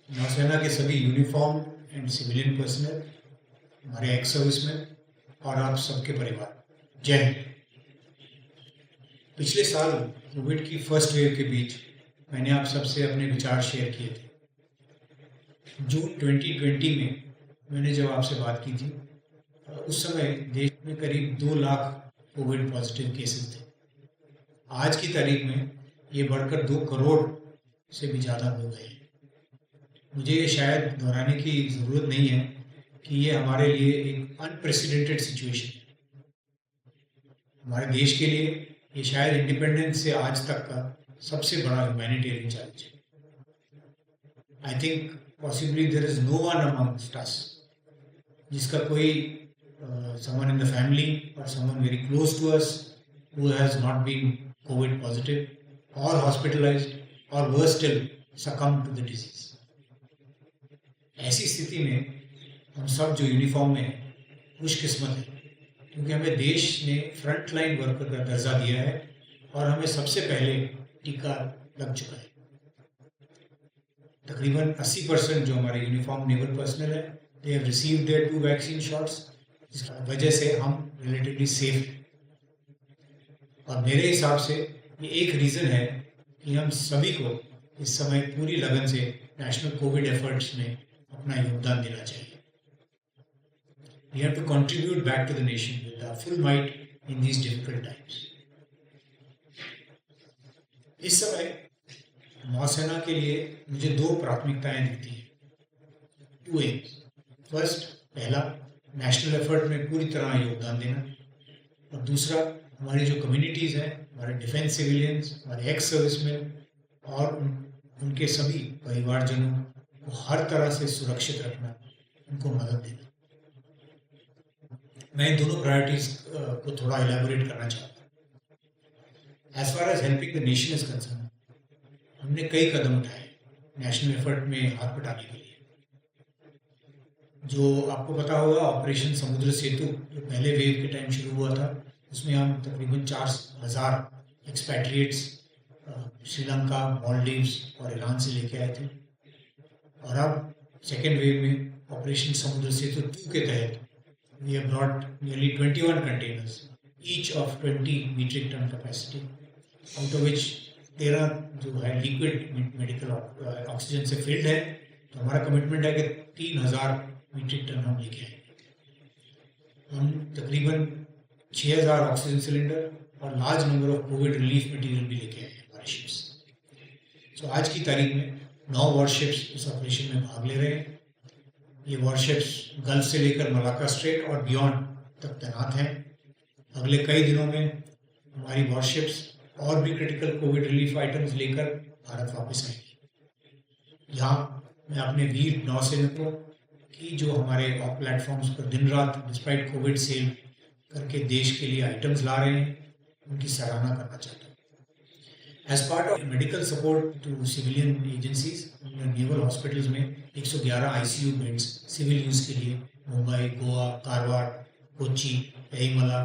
नौसेना के सभी यूनिफॉर्म एंड सिविलियन पर्सनल, हमारे एक्स सर्विसमैन और आप सबके परिवार, जय हिंद। पिछले साल कोविड की फर्स्ट वेव के बीच मैंने आप सबसे अपने विचार शेयर किए थे। जून 2020 में मैंने जब आपसे बात की थी, उस समय देश में करीब 2 लाख कोविड पॉजिटिव केसेस थे। आज की तारीख में ये बढ़कर 2 करोड़ से भी ज़्यादा हो गए हैं। मुझे ये शायद दोहराने की ज़रूरत नहीं है कि ये हमारे लिए एक अनप्रेसिडेंटेड सिचुएशन है। हमारे देश के लिए ये शायद इंडिपेंडेंस से आज तक का सबसे बड़ा ह्यूमैनिटेरियन चैलेंज है। I think possibly there is no one amongst us जिसका कोई someone in the family or someone very close to us who has not been COVID positive or hospitalized or worse still succumbed to the disease. ऐसी स्थिति में हम सब जो uniform में हैं खुशकिस्मत हैं, क्योंकि हमें देश ने फ्रंट लाइन वर्कर का दर्जा दिया है और हमें सबसे पहले टीका लग चुका है। तकरीबन 80% जो हमारे यूनिफॉर्म नेवल पर्सनल है, they have received their 2 vaccine shots, जिस वजह से हम रिलेटिवली सेफ हैं। और मेरे हिसाब से ये एक रीज़न है कि हम सभी को इस समय पूरी लगन से नेशनल कोविड एफर्ट्स में अपना योगदान देना चाहिए। We have to contribute back to the nation with our full might in these difficult times. इस समय नौसेना के लिए मुझे 2 प्राथमिकताएं दिखती हैं, 2 एम्स। फर्स्ट, पहला, नेशनल एफर्ट में पूरी तरह योगदान देना, और दूसरा, हमारी जो कम्युनिटीज़ हैं, हमारे डिफेंस सिविलियंस, हमारे एक्स सर्विसमैन और उनके सभी परिवारजनों को हर तरह से सुरक्षित रखना, उनको मदद देना। मैं इन दोनों प्रायोरिटीज़ को थोड़ा एलैबोरेट करना चाहता हूँ। As far as helping the nation is concern, हमने कई कदम उठाए नेशनल एफर्ट में हाथ बटाने के लिए। जो आपको पता होगा, ऑपरेशन समुद्र सेतु जो पहले वेव के टाइम शुरू हुआ था, उसमें हम तकरीबन 4,000 एक्सपैट्रिएट्स श्रीलंका, मालदीव्स और ईरान से लेके आए थे। और अब सेकेंड वेव में ऑपरेशन समुद्र सेतु 2 के तहत we have brought nearly 21 containers, each of 20 metric ton capacity, out of which 13 जो है लिक्विड मेडिकल ऑक्सीजन से फिल्ड है। तो हमारा कमिटमेंट है कि 3,000 मीट्रिक टन हम लेके आएंगे। हम तकरीबन 6,000 ऑक्सीजन सिलेंडर और large number of Covid relief material भी लेके आए हैं हमारे शिप्स। तो आज की तारीख में 9 वॉरशिप्स इस ऑपरेशन में भाग ले रहे हैं। ये वॉरशिप्स गल्फ से लेकर मलाक्का स्ट्रेट और बियॉन्ड तक तैनात हैं। अगले कई दिनों में हमारी वॉरशिप्स और भी क्रिटिकल कोविड रिलीफ आइटम्स लेकर भारत वापस आएंगी। यहाँ मैं अपने वीर नौसैनिकों की जो हमारे प्लेटफॉर्म्स पर दिन रात डिस्पाइट कोविड सेल करके देश के लिए आइटम्स ला रहे हैं, उनकी सराहना करना चाहता हूँ। As part of medical support to civilian agencies, naval hospitals में 111 ICU बेड्स सिविल यूज़ के लिए मुंबई, गोवा, कारवार, कोच्चि, एईमला,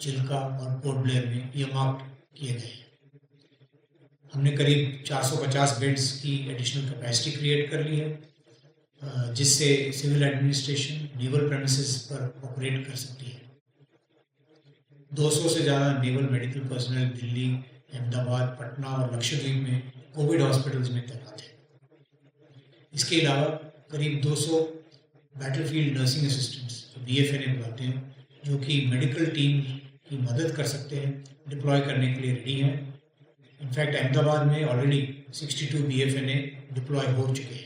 चिल्का और पोर्ट ब्लेयर में ईयरमार्क्ड किए गए हैं। हमने करीब 450 बेड्स की एडिशनल कैपेसिटी क्रिएट कर ली है, जिससे सिविल एडमिनिस्ट्रेशन नेवल प्रेमिसेस पर ऑपरेट कर सकती है। 200 से ज़्यादा naval medical personnel Delhi, Ahmedabad, Patna और लक्षद्वीप में कोविड हॉस्पिटल्स में तैनात है। इसके अलावा करीब 200 बैटलफील्ड नर्सिंग असिस्टेंट्स, BFNA बुलाते हैं, जो कि मेडिकल टीम की मदद कर सकते हैं, डिप्लॉय करने के लिए रेडी हैं। इनफैक्ट अहमदाबाद में ऑलरेडी 62 BFNA डिप्लॉय हो चुके हैं।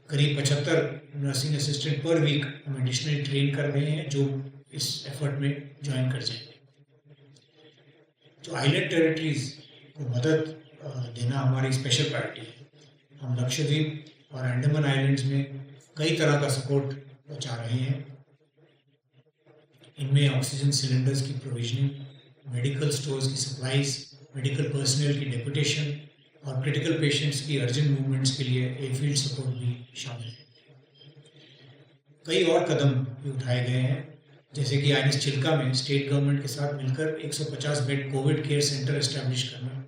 करीब 75 नर्सिंग असिस्टेंट पर वीक हम एडिशनली ट्रेन कर रहे हैं, जो इस एफर्ट में ज्वाइन कर जाएंगे। जो आइलैंड टेरिटरीज को मदद देना हमारी स्पेशल प्रायोरिटी है। हम लक्षद्वीप और अंडमान आइलैंड्स में कई तरह का सपोर्ट पहुंचा रहे हैं। इनमें ऑक्सीजन सिलेंडर्स की प्रोविजनिंग, मेडिकल स्टोर्स की सप्लाईज, मेडिकल पर्सनल की डेपुटेशन और क्रिटिकल पेशेंट्स की अर्जेंट मूवमेंट्स के लिए एयरफील्ड सपोर्ट भी शामिल है। कई और कदम भी उठाए गए हैं, जैसे कि INS चिल्का में स्टेट गवर्नमेंट के साथ मिलकर 150 bed Covid care centre establish करना,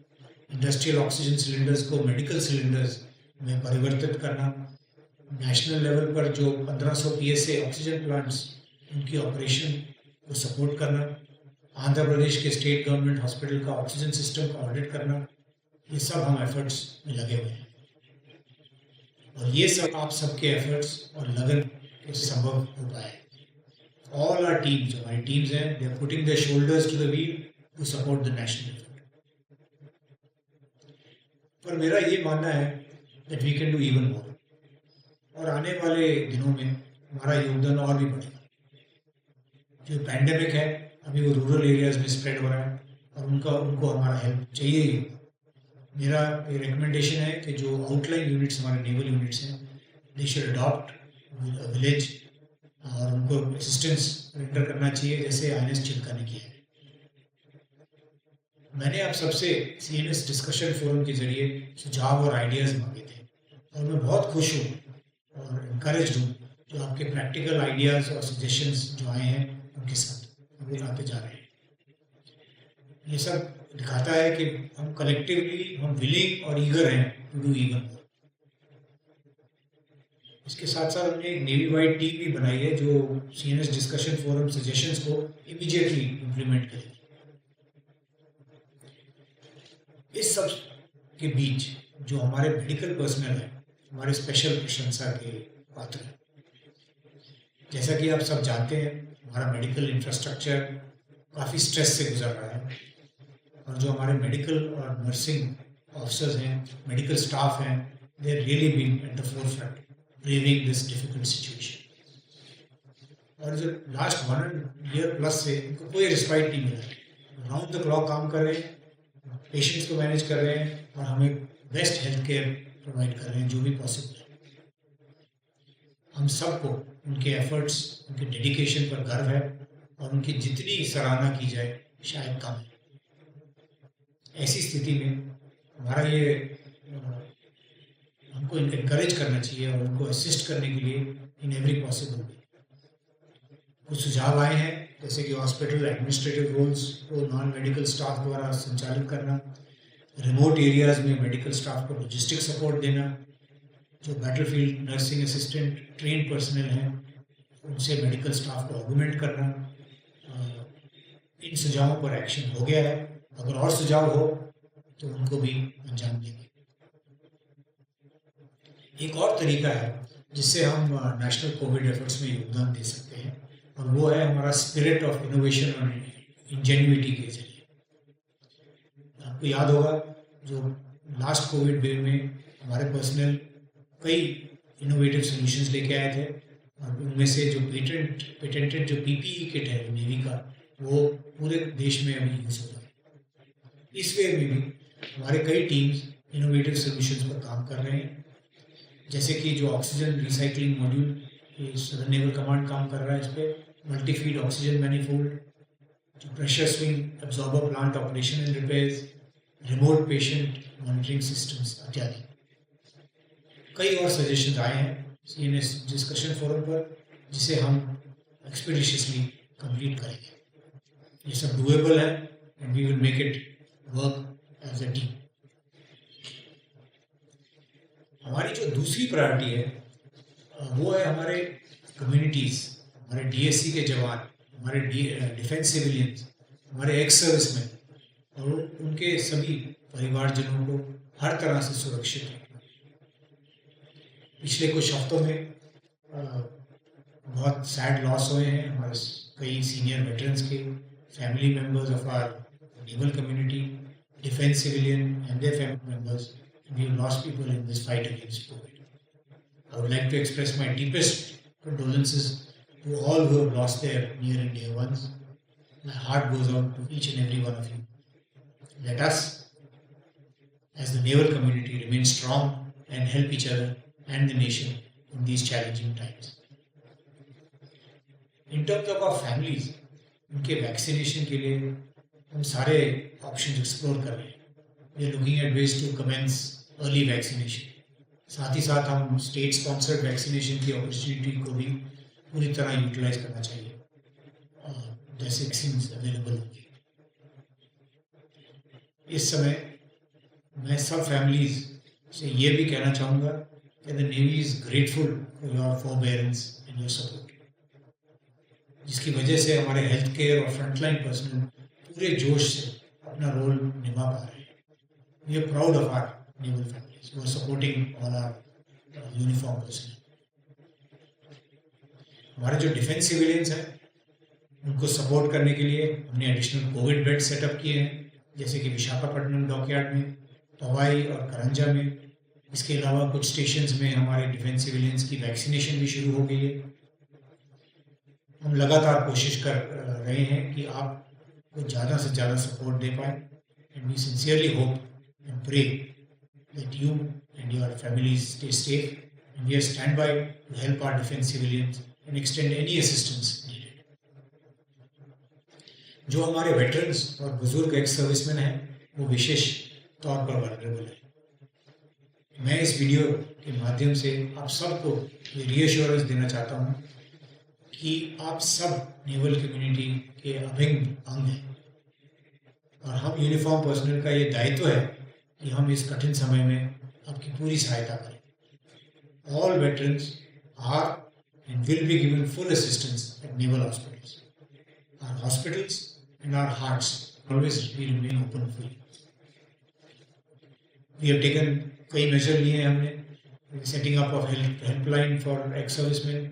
इंडस्ट्रियल ऑक्सीजन सिलेंडर्स को मेडिकल सिलेंडर्स में परिवर्तित करना, नेशनल लेवल पर जो 1500 पीएसए ऑक्सीजन प्लांट्स उनकी ऑपरेशन को सपोर्ट करना, आंध्र प्रदेश के स्टेट गवर्नमेंट हॉस्पिटल का ऑक्सीजन सिस्टम का ऑडिट करना, ये सब हम एफर्ट्स में लगे हुए हैं और ये सब आप सबके एफर्ट्स और लगन के संभव हो पाए। ऑल आर टीम्स, जो हमारी टीम्स हैं, they are putting their shoulders to the wheel to support the national effort. पर मेरा ये मानना है that we can do even more और आने वाले दिनों में हमारा योगदान और भी बढ़ेगा। जो पैंडेमिक है अभी वो रूरल एरियाज में स्प्रेड हो रहा है और उनको हमारा हेल्प चाहिए ही। मेरा ये रिकमेंडेशन है कि जो आउटलाइन यूनिट्स हमारे नेवल यूनिट्स हैं, दे शुड अडॉप्ट विलेज और उनको असिस्टेंस रेंडर करना चाहिए जैसे INS चिल्का ने किया है। मैंने आप सबसे CNS डिस्कशन फोरम के जरिए सुझाव और आइडियाज़ मांगे थे और मैं बहुत खुश हूँ और इनकरेज हूँ जो आपके प्रैक्टिकल आइडियाज़ और सजेशंस जो आए हैं उनके साथ अभी आते जा रहे हैं। ये सब दिखाता है कि हम कलेक्टिवली हम विलिंग और ईगर हैं टू डू इवन मोर। इसके साथ साथ हमने एक नेवी वाइड टीम भी बनाई है जो CNS डिस्कशन फोरम सजेशंस को इमीडिएटली इम्प्लीमेंट करेगी। इस सब के बीच जो हमारे मेडिकल पर्सनल हैं, हमारे स्पेशल प्रशंसा के पात्र हैं। जैसा कि आप सब जानते हैं, हमारा मेडिकल इंफ्रास्ट्रक्चर काफ़ी स्ट्रेस से गुजर रहा है और जो हमारे मेडिकल और नर्सिंग ऑफिसर्स हैं, मेडिकल स्टाफ हैं, they are really being at the forefront braving this difficult situation. और जो लास्ट 1 ईयर प्लस से उनको कोई रिस्पाइट नहीं मिला, राउंड द क्लॉक काम कर रहे हैं, पेशेंट्स को मैनेज कर रहे हैं और हमें बेस्ट हेल्थ केयर प्रोवाइड कर रहे हैं जो भी पॉसिबल है। हम सबको उनके एफर्ट्स, उनके डेडिकेशन पर गर्व है और उनकी जितनी सराहना की जाए शायद कम है। ऐसी स्थिति में हमारा ये हमको इनकरेज करना चाहिए और उनको असिस्ट करने के लिए इन एवरी पॉसिबल वे। कुछ सुझाव आए हैं जैसे कि हॉस्पिटल एडमिनिस्ट्रेटिव रोल्स को नॉन मेडिकल स्टाफ द्वारा संचालित करना, रिमोट एरियाज में मेडिकल स्टाफ को लॉजिस्टिक सपोर्ट देना, जो battlefield nursing assistant train personal हैं उनसे मेडिकल स्टाफ को ऑगमेंट करना। इन सुझावों पर एक्शन हो गया है, अगर और सुझाव हो तो उनको भी अंजाम देंगे। एक और तरीका है जिससे हम नेशनल कोविड एफर्ट्स में योगदान दे सकते हैं और वो है हमारा स्पिरिट ऑफ इनोवेशन और इंजेन्युइटी के जरिए। आपको याद होगा जो लास्ट कोविड वेव में हमारे पर्सनल कई इनोवेटिव सॉल्यूशंस लेके आए थे और उनमें से जो पेटेंटेड जो PPE किट है नेवी का, वो पूरे देश में अभी यूज हो रहा है। इस वेव में भी हमारे कई टीम्स इनोवेटिव सॉल्यूशंस पर काम कर रहे हैं, जैसे कि जो oxygen recycling module southern naval command काम कर रहा है इस पर, मल्टी फीड ऑक्सीजन मैनिफोल्ड, जो pressure swing absorber plant operation and repairs, remote patient monitoring systems इत्यादि। कई और सजेशन आए हैं CNS डिस्कशन फोरम पर जिसे हम एक्सपीडिशियसली कंप्लीट करेंगे। ये सब डूएबल है and we will make it work as a team. हमारी जो दूसरी प्रायोरिटी है वो है हमारे कम्युनिटीज़, हमारे DSC के जवान, हमारे डिफेंस सिविलियंस, हमारे एक्स सर्विसमैन और उनके सभी परिवारजनों को हर तरह से सुरक्षित रखना। पिछले कुछ हफ्तों में बहुत सैड लॉस हुए हैं हमारे कई सीनियर वेटरन्स के, family members of our naval community, defence civilian and their family members. We have lost people in this fight against COVID. I would like to express my deepest condolences to all who have lost their near and dear ones. My heart goes out to each and every one of you. Let us, as the naval community, remain strong and help each other and the nation in these challenging times. In terms of our families, उनके vaccination के लिए हम सारे option explore कर रहे हैं। We are looking at ways to commence early vaccination. साथ ही साथ हम स्टेट स्पॉन्सर्ड वैक्सीनेशन की अपॉर्चुनिटी को भी पूरी तरह यूटिलाइज करना चाहिए जैसे वैक्सीन अवेलेबल होगी। इस समय मैं सब फैमिलीज से ये भी कहना चाहूँगा कि the navy is grateful for your forbearance and your support, जिसकी वजह से हमारे हेल्थ केयर और फ्रंटलाइन पर्सनल पूरे जोश से अपना रोल निभा पा रहे हैं। We are proud of our naval families who are supporting all our uniform personnel. हमारे जो डिफेंस सिविलियंस हैं उनको सपोर्ट करने के लिए हमने एडिशनल कोविड बेड सेटअप किए हैं, जैसे कि विशाखापट्टनम डॉकयार्ड में, पवाई और करंजा में। इसके अलावा कुछ स्टेशंस में हमारे डिफेंस सिविलियंस की वैक्सीनेशन भी शुरू हो गई है। हम लगातार कोशिश कर रहे हैं कि आपको ज़्यादा से ज़्यादा सपोर्ट दे पाए, and we sincerely hope and pray that you and your families stay safe, and we are stand by to help our defence civilians and extend any assistance needed. जो हमारे वेटरन्स और बुजुर्ग एक्स सर्विसमैन हैं वो विशेष तौर पर vulnerable है। मैं इस वीडियो के माध्यम से आप सबको ये रीअश्योरेंस देना चाहता हूँ कि आप सब नेवल कम्युनिटी के अभिन्न अंग हैं, और हम यूनिफॉर्म पर्सनल का ये दायित्व है कि हम इस कठिन समय में आपकी पूरी सहायता करें। All veterans are and will be given full assistance at naval hospitals. Our hospitals and our hearts always remain open for you. We have taken कई मेजर लिए हैं हमने, setting up of helpline for ex serviceman,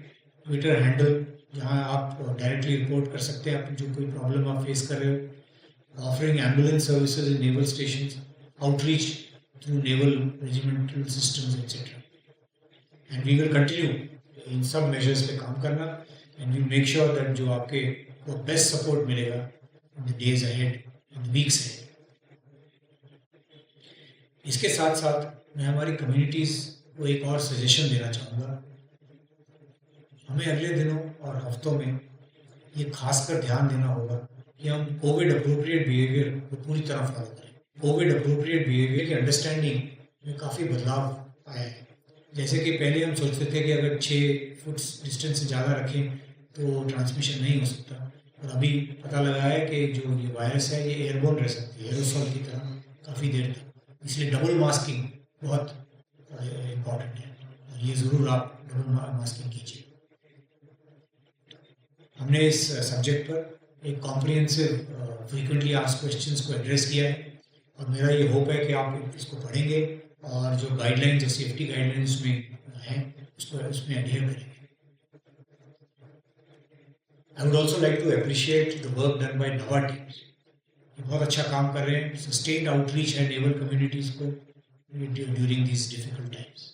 Twitter handle जहां आप directly report कर सकते हैं आप जो कोई प्रॉब्लम आप फेस कर रहे हो, offering ambulance services in naval stations, outreach through naval regimental systems etcetera. And we will continue इन सब मेजर्स पे काम करना, and we make sure that जो आपके को बेस्ट सपोर्ट मिलेगा in the days ahead, in the weeks ahead. इसके साथ साथ मैं हमारी कम्युनिटीज़ को एक और सजेशन देना चाहूँगा। हमें अगले दिनों और हफ्तों में ये खासकर ध्यान देना होगा कि हम कोविड अप्रोप्रिएट बिहेवियर को पूरी तरह फॉलो करें। कोविड अप्रोप्रिएट बिहेवियर की अंडरस्टैंडिंग में काफ़ी बदलाव आया है। जैसे कि पहले हम सोचते थे कि अगर 6 फुट डिस्टेंस से ज़्यादा रखें तो ट्रांसमिशन नहीं हो सकता, और अभी पता लगा है कि जो ये वायरस है ये एयरबोर्न रह सकती है, एरोसॉल की तरह काफ़ी देर तक। इसलिए डबल मास्किंग बहुत इम्पॉर्टेंट है, और ये ज़रूर आप डबल मास्किंग कीजिए। हमने इस सब्जेक्ट पर एक कॉम्प्रिहेंसिव फ्रीक्वेंटली आस्क्ड क्वेश्चंस को एड्रेस किया है, और मेरा ये होप है कि आप इसको पढ़ेंगे और जो गाइडलाइंस, जो सेफ्टी गाइडलाइंस में हैं उसमें अडेयर करेंगे। I would also like to appreciate the work done by navy teams. बहुत अच्छा काम कर रहे हैं, सस्टेन्ड आउटरीच है नेवल कम्युनिटीज़ को ड्यूरिंग दिस डिफिकल्ट टाइम्स।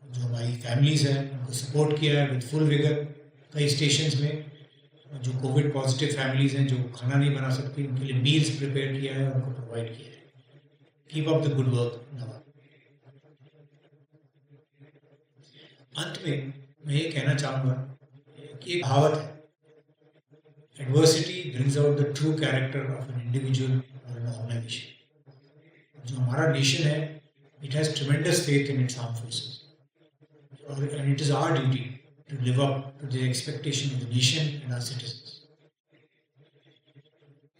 जो हमारी फैमिलीज़ हैं उनको सपोर्ट किया है विद फुल विगर। कई स्टेशंस में जो कोविड पॉजिटिव फैमिलीज़ हैं जो खाना नहीं बना सकती, उनके लिए मील्स प्रिपेयर किया है और उनको प्रोवाइड किया है। Keep up the good work नवा। अंत में मैं ये कहना चाहूँगा कि एक कहावत है, adversity brings out the true character of an individual और एन ऑर्गेनाइजेशन। जो हमारा नेशन है, it has tremendous faith in its armed forces, and it is our duty to live up to the expectation of the nation and our citizens.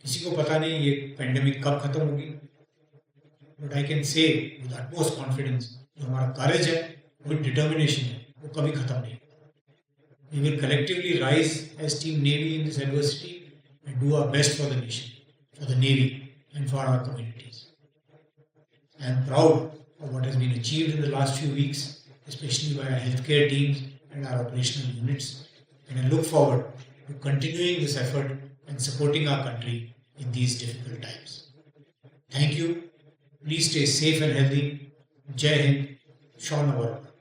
किसी को पता नहीं ये pandemic कब खत्म होगी, but I can say with utmost confidence जो हमारा करेज है, वो डिटर्मिनेशन है, वो कभी खत्म नहीं होगा। We will collectively rise as Team Navy in this adversity and do our best for the nation, for the Navy and for our communities. I am proud of what has been achieved in the last few weeks, especially by our healthcare teams and our operational units, and I look forward to continuing this effort and supporting our country in these difficult times. Thank you. Please stay safe and healthy. Jai Hind. Shaun Awarwala.